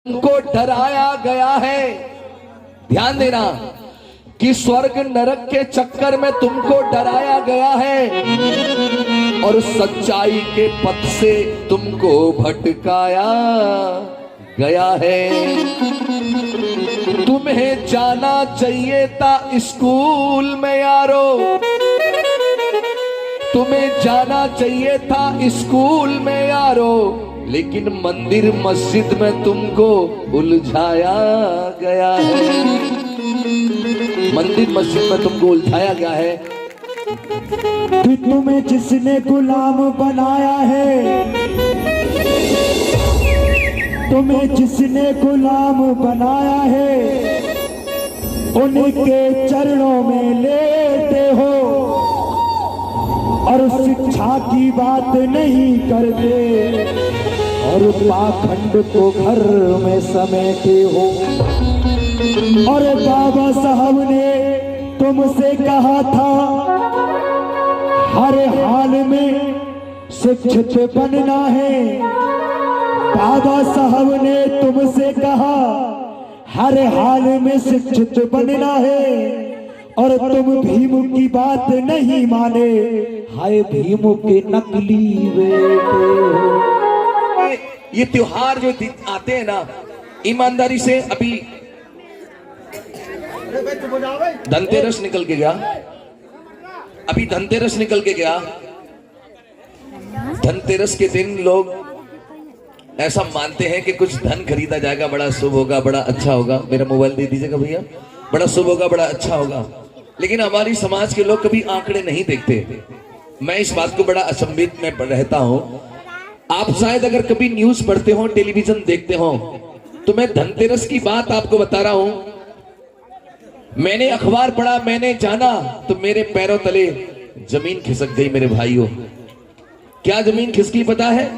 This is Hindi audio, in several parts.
तुमको डराया गया है। ध्यान देना कि स्वर्ग नरक के चक्कर में तुमको डराया गया है और सच्चाई के पथ से तुमको भटकाया गया है। तुम्हें जाना चाहिए था स्कूल में यारो, तुम्हें जाना चाहिए था स्कूल में यारो, लेकिन मंदिर मस्जिद में तुमको उलझाया गया है। मंदिर मस्जिद में तुमको उलझाया गया है। कि तुम्हें जिसने गुलाम बनाया है, तुम्हें जिसने गुलाम बनाया है, उनके चरणों में लेटे हो और शिक्षा की बात नहीं करते और पाखंड को घर में समेटे हो। और बाबा साहब ने तुमसे कहा था हर हाल में शिक्षित बनना है। बाबा साहब ने तुमसे कहा हर हाल में शिक्षित बनना है और तुम भीम की बात नहीं माने। हाय भीम के नकली बेटे। ये त्योहार जो आते हैं ना, ईमानदारी से, अभी धनतेरस निकल के गया, अभी धनतेरस निकल के गया। धनतेरस के दिन लोग ऐसा मानते हैं कि कुछ धन खरीदा जाएगा, बड़ा शुभ होगा, बड़ा अच्छा होगा। मेरा मोबाइल दे दीजिएगा भैया। बड़ा शुभ होगा, बड़ा अच्छा होगा। लेकिन हमारी समाज के लोग कभी आंकड़े नहीं देखते। मैं इस बात को बड़ा अचंभित में रहता हूं। आप शायद अगर कभी न्यूज पढ़ते हो, टेलीविजन देखते हो, तो मैं धनतेरस की बात आपको बता रहा हूं। मैंने अखबार पढ़ा, मैंने जाना तो मेरे पैरों तले जमीन खिसक गई मेरे भाइयों। क्या जमीन खिसकी पता है?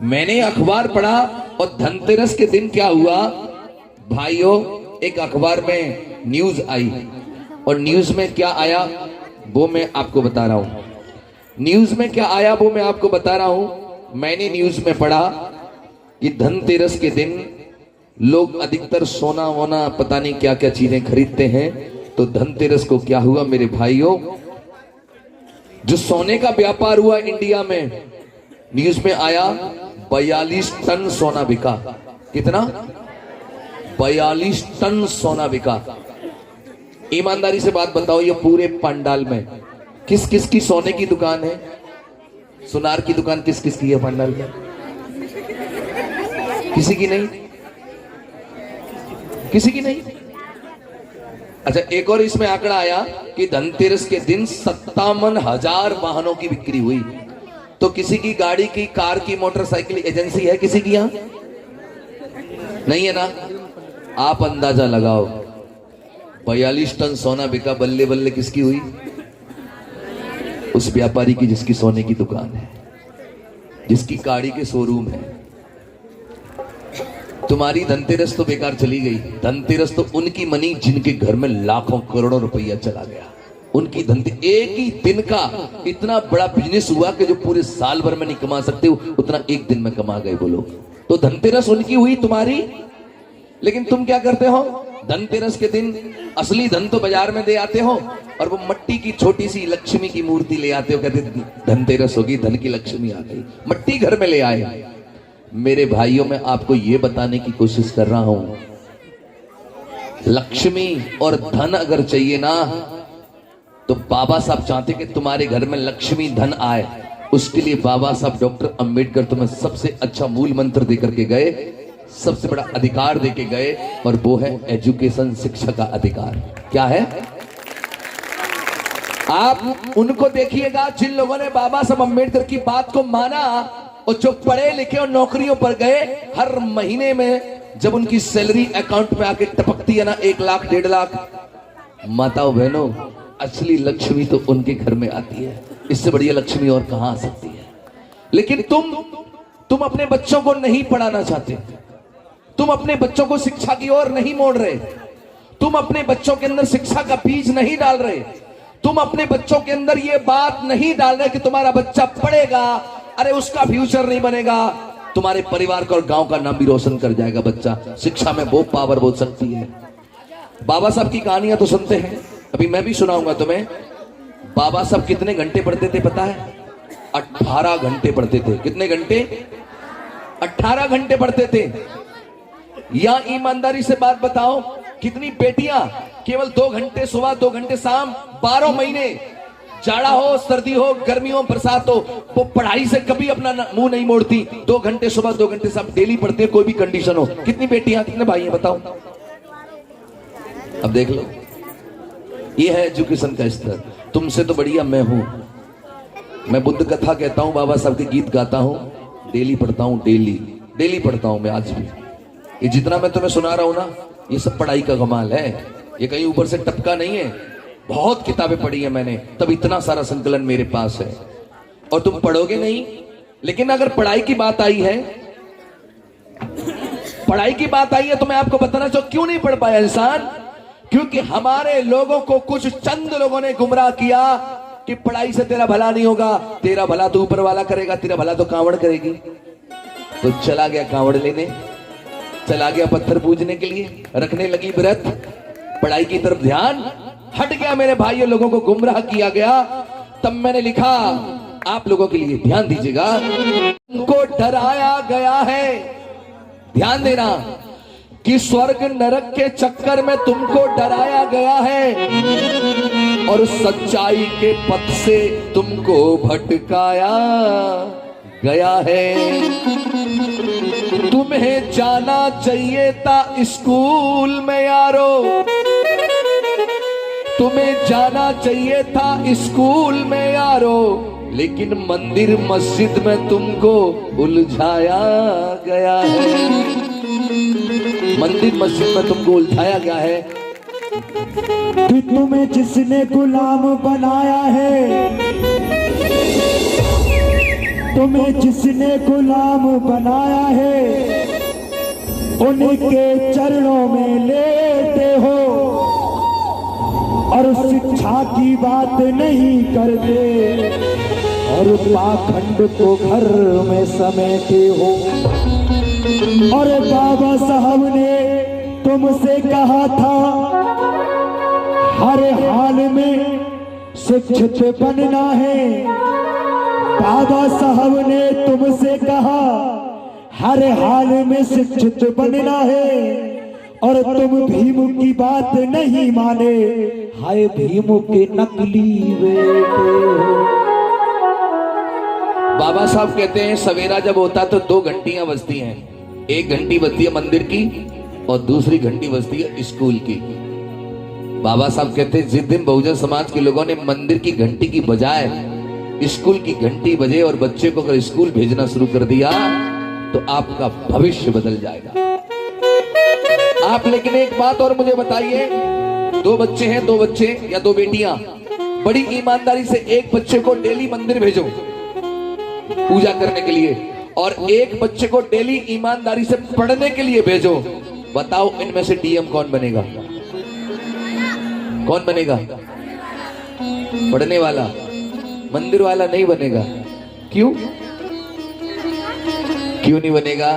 मैंने अखबार पढ़ा और धनतेरस के दिन क्या हुआ भाइयों, एक अखबार में न्यूज आई और न्यूज में क्या आया वो मैं आपको बता रहा हूं। न्यूज में क्या आया वो मैं आपको बता रहा हूं। मैंने न्यूज में पढ़ा कि धनतेरस के दिन लोग अधिकतर सोना वोना पता नहीं क्या क्या चीजें खरीदते हैं। तो धनतेरस को क्या हुआ मेरे भाइयों, जो सोने का व्यापार हुआ इंडिया में, न्यूज में आया 42 टन सोना बिका। कितना? 42 टन सोना बिका। ईमानदारी से बात बताओ, ये पूरे पंडाल में किस किस की सोने की दुकान है? सुनार की दुकान किस किस की है पंडाल में? किसी की नहीं, किसी की नहीं। अच्छा, एक और इसमें आंकड़ा आया कि धनतेरस के दिन 57,000 वाहनों की बिक्री हुई। तो किसी की गाड़ी की, कार की, मोटरसाइकिल एजेंसी है किसी की? यहां नहीं है ना? आप अंदाजा लगाओ, 42 टन सोना बिका। बल्ले बल्ले किसकी हुई? उस व्यापारी की जिसकी सोने की दुकान है, जिसकी गाड़ी के शोरूम है। तुम्हारी धनतेरस तो बेकार चली गई। धनतेरस तो उनकी मनी जिनके घर में लाखों करोड़ों रुपया चला गया। उनकी धनतेरस एक ही दिन का इतना बड़ा बिजनेस हुआ कि जो पूरे साल भर में नहीं कमा सकते उतना एक दिन में कमा गए वो लोग। तो धनतेरस उनकी हुई, तुम्हारी। लेकिन तुम क्या करते हो? धनतेरस के दिन असली धन तो बाजार में दे आते हो और वो मट्टी की छोटी सी लक्ष्मी की मूर्ति ले आते हो। कहते धनतेरस होगी, धन की लक्ष्मी आ गई। मट्टी घर में ले आए। मेरे भाइयों, मैं आपको ये बताने की कोशिश कर रहा हूं, लक्ष्मी और धन अगर चाहिए ना, तो बाबा साहब चाहते कि तुम्हारे घर में लक्ष्मी धन आए। उसके लिए बाबा साहब डॉक्टर अंबेडकर तुम्हें सबसे अच्छा मूल मंत्र देकर के गए, सबसे बड़ा अधिकार देके गए, और वो है एजुकेशन, शिक्षा का अधिकार। क्या है? आप उनको देखिएगा जिन लोगों ने बाबा साहब अंबेडकर की बात को माना और जो पढ़े लिखे और नौकरियों पर गए, हर महीने में जब उनकी सैलरी अकाउंट में आके टपकती है ना, 1 लाख 1.5 लाख, माताओं बहनों, असली लक्ष्मी तो उनके घर में आती है। इससे बढ़िया लक्ष्मी और कहां आ सकती है? लेकिन तुम अपने बच्चों को नहीं पढ़ाना चाहते, तुम अपने बच्चों को शिक्षा की ओर नहीं मोड़ रहे, तुम अपने बच्चों के अंदर शिक्षा का बीज नहीं डाल रहे, तुम अपने बच्चों के अंदर ये बात नहीं डाल रहे कि तुम्हारा बच्चा पढ़ेगा, अरे उसका फ्यूचर नहीं बनेगा, तुम्हारे परिवार का और गांव का नाम भी रोशन कर जाएगा बच्चा। शिक्षा में वो पावर बहुत शक्ति है। बाबा साहब की कहानियां तो सुनते हैं, अभी मैं भी सुनाऊंगा तुम्हें। बाबा साहब कितने घंटे पढ़ते थे पता है? 18 घंटे पढ़ते थे। कितने घंटे? 18 घंटे पढ़ते थे। या ईमानदारी से बात बताओ, कितनी बेटियां केवल 2 घंटे सुबह 2 घंटे शाम, 12 महीने, जाड़ा हो सर्दी हो गर्मी हो बरसात हो, वो पढ़ाई से कभी अपना मुंह नहीं मोड़ती। 2 घंटे सुबह 2 घंटे शाम डेली पढ़ते हैं, कोई भी कंडीशन हो। कितनी बेटियां कितने भाई हैं बताओ? अब देख लो, ये है एजुकेशन का स्तर। तुमसे तो बढ़िया मैं हूं। मैं बुद्ध कथा कहता हूं, बाबा साहब के गीत गाता हूं, डेली पढ़ता हूं, डेली पढ़ता हूं मैं आज भी। ये जितना मैं तुम्हें सुना रहा हूं ना, ये सब पढ़ाई का कमाल है। ये कहीं ऊपर से टपका नहीं है। बहुत किताबें पढ़ी है मैंने, तब इतना सारा संकलन मेरे पास है। और तुम पढ़ोगे नहीं, लेकिन अगर पढ़ाई की बात आई है, पढ़ाई की बात आई है तो मैं आपको बताना चाहूं क्यों नहीं पढ़ पाया इंसान। क्योंकि हमारे लोगों को कुछ चंद लोगों ने गुमराह किया कि पढ़ाई से तेरा भला नहीं होगा, तेरा भला तो ऊपर वाला करेगा, तेरा भला तो कांवड़ करेगी। तो चला गया कांवड़ लेने, चला गया पत्थर पूजने के लिए, रखने लगी व्रत, पढ़ाई की तरफ ध्यान हट गया। मेरे भाइयों, लोगों को गुमराह किया गया। तब मैंने लिखा, आप लोगों के लिए ध्यान दीजिएगा, तुमको डराया गया है, ध्यान देना, कि स्वर्ग नरक के चक्कर में तुमको डराया गया है और सच्चाई के पथ से तुमको भटकाया गया है। तुम्हें जाना चाहिए था स्कूल में यारो, तुम्हें जाना चाहिए था स्कूल में यारो, लेकिन मंदिर मस्जिद में तुमको उलझाया गया है। मंदिर मस्जिद में तुमको उलझाया गया है। कि तुम्हें जिसने गुलाम बनाया है, तुम्हें जिसने गुलाम बनाया है, उनके चरणों में लेटे हो और शिक्षा की बात नहीं करते और पाखंड को घर में समेटे हो। और बाबा साहब ने तुमसे कहा था हर हाल में शिक्षित बनना है। बाबा साहब ने तुमसे कहा हर हाल में शिक्षित बनना है और तुम भीम की बात नहीं माने, हाय भीम के नकली बेटे हो। बाबा साहब कहते हैं सवेरा जब होता तो 2 घंटियां बजती हैं। एक घंटी बजती है मंदिर की और दूसरी घंटी बजती है स्कूल की। बाबा साहब कहते हैं जिस दिन बहुजन समाज के लोगों ने मंदिर की घंटी की बजाय स्कूल की घंटी बजे और बच्चे को अगर स्कूल भेजना शुरू कर दिया तो आपका भविष्य बदल जाएगा। आप लेकिन एक बात और मुझे बताइए, 2 बच्चे हैं, 2 बच्चे या 2 बेटियां, बड़ी ईमानदारी से एक बच्चे को डेली मंदिर भेजो पूजा करने के लिए और एक बच्चे को डेली ईमानदारी से पढ़ने के लिए भेजो। बताओ इनमें से डीएम कौन बनेगा? कौन बनेगा? पढ़ने वाला, मंदिर वाला नहीं बनेगा। क्यों? क्यों नहीं बनेगा?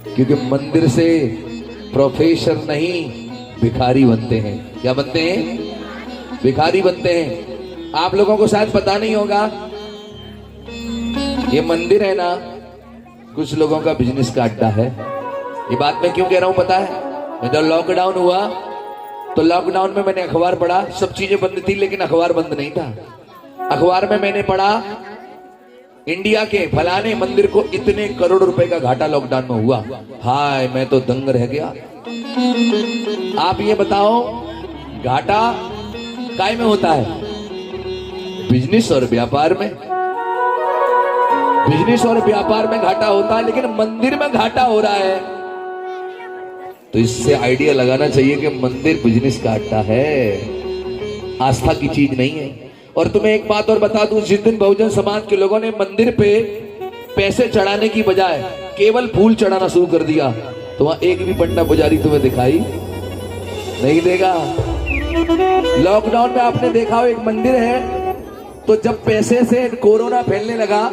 क्योंकि मंदिर से प्रोफेसर नहीं भिखारी बनते हैं। क्या बनते हैं? भिखारी बनते हैं। आप लोगों को शायद पता नहीं होगा, ये मंदिर है ना, कुछ लोगों का बिजनेस का अड्डा है। ये बात मैं क्यों कह रहा हूं पता है? जब लॉकडाउन हुआ तो लॉकडाउन में मैंने अखबार पढ़ा, सब चीजें बंद थी लेकिन अखबार बंद नहीं था। अखबार में मैंने पढ़ा इंडिया के फलाने मंदिर को इतने करोड़ रुपए का घाटा लॉकडाउन में हुआ। हाय, मैं तो दंग रह गया। आप ये बताओ घाटा काय में होता है? बिजनेस और व्यापार में। बिजनेस और व्यापार में घाटा होता है, लेकिन मंदिर में घाटा हो रहा है। तो इससे आइडिया लगाना चाहिए कि मंदिर बिजनेस का अड्डा है, आस्था की चीज नहीं है। और तुम्हें एक बात और बता दूं, जिस दिन बहुजन समाज के लोगों ने मंदिर पे पैसे चढ़ाने की बजाय केवल फूल चढ़ाना शुरू कर दिया, तो वहां एक भी पंडा पुजारी तुम्हें दिखाई नहीं देगा। लॉकडाउन में आपने देखा हो, एक मंदिर है तो जब पैसे से कोरोना फैलने लगा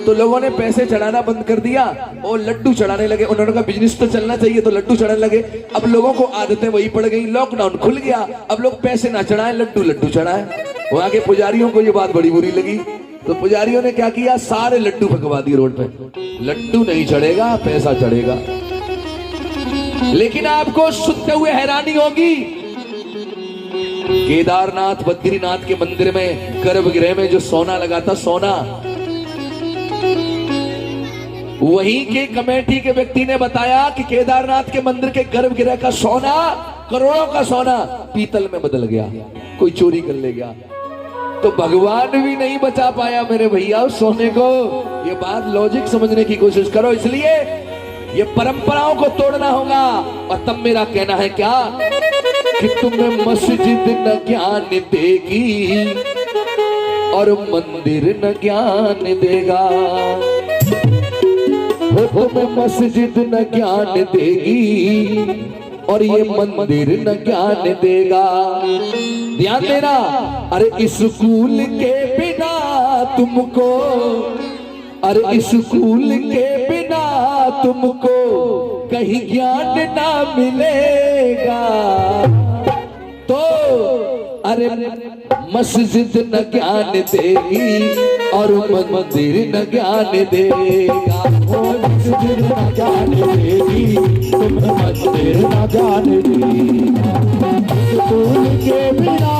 तो लोगों ने पैसे चढ़ाना बंद कर दिया और लड्डू चढ़ाने लगे। उन्होंने कहा बिजनेस तो चलना चाहिए, तो लड्डू चढ़ाने लगे। अब लोगों को आदतें वही पड़ गई, लॉकडाउन खुल गया, अब लोग पैसे ना चढ़ाएं, लड्डू चढ़ाएं। वहां के पुजारियों को ये बात बड़ी बुरी लगी, तो पुजारियों ने क्या किया, सारे लड्डू फंकवा दिए रोड पे। लड्डू नहीं चढ़ेगा, पैसा चढ़ेगा। लेकिन आपको सुनते हुए हैरानी होगी, केदारनाथ बद्रीनाथ के मंदिर में गर्भगृह में जो सोना लगा था, सोना, वहीं के कमेटी के व्यक्ति ने बताया कि केदारनाथ के मंदिर के गर्भगृह का सोना, करोड़ों का सोना पीतल में बदल गया, कोई चोरी कर ले गया। तो भगवान भी नहीं बचा पाया मेरे भैया उस सोने को। ये बात लॉजिक समझने की कोशिश करो। इसलिए ये परंपराओं को तोड़ना होगा। और तब मेरा कहना है क्या कि तुम्हें मस्जिद न ज्ञान देगी और मंदिर न ज्ञान देगा। तुम्हें मस्जिद न ज्ञान देगी और ये मंदिर न ज्ञान देगा। ध्यान देना, अरे स्कूल के बिना तुमको, अरे स्कूल के बिना तुमको कहीं ज्ञान ना मिलेगा। तो अरे मस्जिद न ज्ञान देगी और मंदिर न ज्ञान देगा। मस्जिद न ज्ञान देगी, तुम्हें मंदिर न ज्ञान देगी। स्कूल के बिना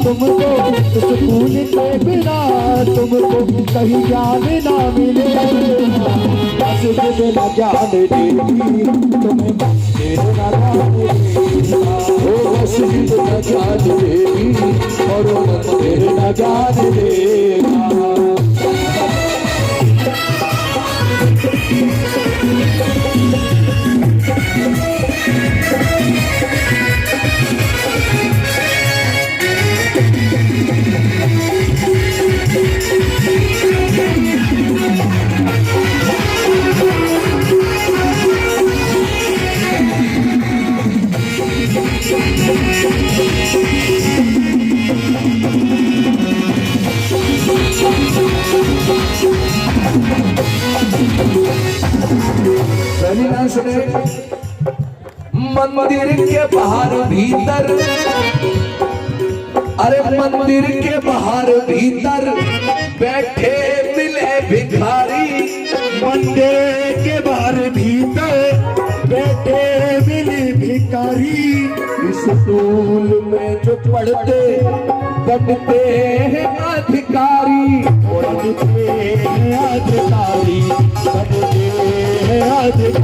तुमको, स्कूल के बिना तुमको कहीं ज्ञान ना मिलेगा। मस्जिद न ज्ञान देगी, तुम्हें मंदिर न ज्ञान देगा। मस्जिद न ज्ञान देगी और मंदिर न ज्ञान देगा। मंदिर के बाहर भीतर, अरे मंदिर के बाहर भीतर बैठे मिले भिखारी। मंदिर के बाहर भीतर बैठे मिले भिखारी। स्कूल में जो पढ़ते बनते हैं अधिकारी, बनते हैं अधिकारी, बनते हैं अधिकारी।